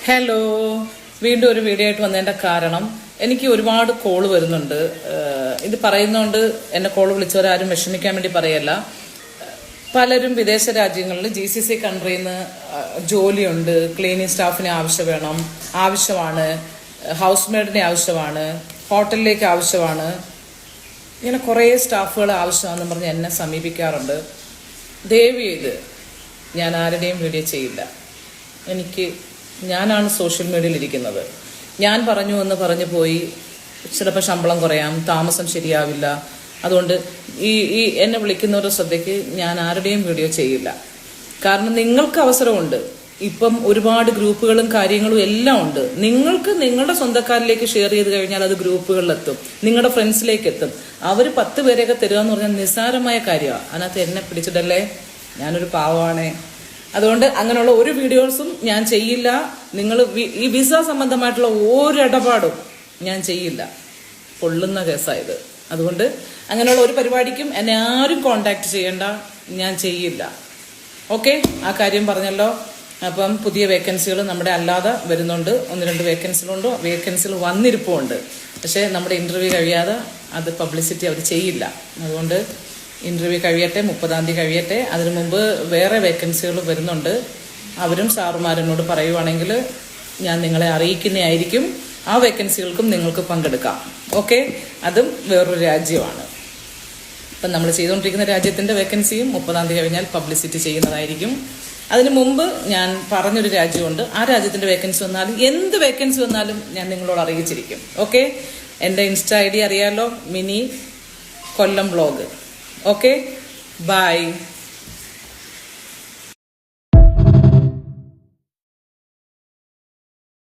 Hello, വീണ്ടും ഒരു video ആയിട്ട് വന്നതിന്റെ കാരണം എനിക്ക് ഒരുപാട് കോള് വരുന്നുണ്ട്. ഇത് പറയുന്നോണ്ട് എന്നെ കോള് വിളിച്ചവരാരും വിഷമിക്കാൻ വേണ്ടി പറയല്ല. പലരും വിദേശ രാജ്യങ്ങളിൽ GCC കൺട്രിയിൽ നിന്ന് ജോലിയുണ്ട്, ക്ലീനിങ് സ്റ്റാഫിനെ ആവശ്യമാണ്, ഹൗസ് മെയ്ഡിനെ ആവശ്യമാണ്, ഹോട്ടലിലേക്ക് ആവശ്യമാണ്, ഇങ്ങനെ കുറേ സ്റ്റാഫുകൾ ആവശ്യമാണെന്ന് പറഞ്ഞ് എന്നെ സമീപിക്കാറുണ്ട്. ദയവ് ചെയ്ത് ഞാൻ ആരുടെയും വീഡിയോ ചെയ്യില്ല. ഞാനാണ് സോഷ്യൽ മീഡിയയിൽ ഇരിക്കുന്നത്. ഞാൻ പറഞ്ഞു എന്ന് പറഞ്ഞു പോയി ചിലപ്പോൾ ശമ്പളം കുറയാം, താമസം ശരിയാവില്ല. അതുകൊണ്ട് ഈ എന്നെ വിളിക്കുന്നവരുടെ ശ്രദ്ധയ്ക്ക് ഞാൻ ആരുടെയും വീഡിയോ ചെയ്യില്ല. കാരണം നിങ്ങൾക്ക് അവസരമുണ്ട്. ഇപ്പം ഒരുപാട് ഗ്രൂപ്പുകളും കാര്യങ്ങളും എല്ലാം ഉണ്ട്. നിങ്ങൾക്ക് നിങ്ങളുടെ സ്വന്തക്കാരിലേക്ക് ഷെയർ ചെയ്ത് കഴിഞ്ഞാൽ അത് ഗ്രൂപ്പുകളിലെത്തും, നിങ്ങളുടെ ഫ്രണ്ട്സിലേക്ക് എത്തും. അവർ 10 പേരെയൊക്കെ തരിക എന്ന് പറഞ്ഞാൽ നിസ്സാരമായ കാര്യമാണ്. അതിനകത്ത് എന്നെ പിടിച്ചിട്ടല്ലേ, ഞാനൊരു പാവമാണേ. അതുകൊണ്ട് അങ്ങനെയുള്ള ഒരു വീഡിയോസും ഞാൻ ചെയ്യില്ല. നിങ്ങൾ ഈ വിസ സംബന്ധമായിട്ടുള്ള ഒരു ഇടപാടും ഞാൻ ചെയ്യില്ല. പൊള്ളുന്ന കേസായത്. അതുകൊണ്ട് അങ്ങനെയുള്ള ഒരു പരിപാടിക്കും എന്നെ ആരും കോണ്ടാക്ട് ചെയ്യണ്ട, ഞാൻ ചെയ്യില്ല. ഓക്കെ, ആ കാര്യം പറഞ്ഞല്ലോ. അപ്പം പുതിയ വേക്കൻസികൾ നമ്മുടെ അല്ലാതെ വരുന്നുണ്ട്. 1-2 വേക്കൻസികൾ വന്നിരിപ്പുണ്ട്. പക്ഷേ നമ്മുടെ ഇന്റർവ്യൂ കഴിയാതെ അത് പബ്ലിസിറ്റി അവർ ചെയ്യില്ല. അതുകൊണ്ട് ഇന്റർവ്യൂ കഴിയട്ടെ, 30-ാം തീയതി കഴിയട്ടെ. അതിനു മുമ്പ് വേറെ വേക്കൻസികൾ വരുന്നുണ്ട്. അവരും സാറുമാരെന്നോട് പറയുവാണെങ്കിൽ ഞാൻ നിങ്ങളെ അറിയിക്കുന്നതായിരിക്കും. ആ വേക്കൻസികൾക്കും നിങ്ങൾക്ക് പങ്കെടുക്കാം. ഓക്കെ, അതും വേറൊരു രാജ്യമാണ്. ഇപ്പം നമ്മൾ ചെയ്തുകൊണ്ടിരിക്കുന്ന രാജ്യത്തിന്റെ വേക്കൻസിയും 30-ാം തീയതി കഴിഞ്ഞാൽ പബ്ലിസിറ്റി ചെയ്യുന്നതായിരിക്കും. അതിനു മുമ്പ് ഞാൻ പറഞ്ഞൊരു രാജ്യമുണ്ട്. ആ രാജ്യത്തിന്റെ വേക്കൻസി വന്നാലും എന്ത് വേക്കൻസി വന്നാലും ഞാൻ നിങ്ങളോട് അറിയിച്ചിരിക്കും. ഓക്കെ, എൻ്റെ ഇൻസ്റ്റാ ID അറിയാലോ, മിനി കൊല്ലം വ്ളോഗ്. Okay, bye.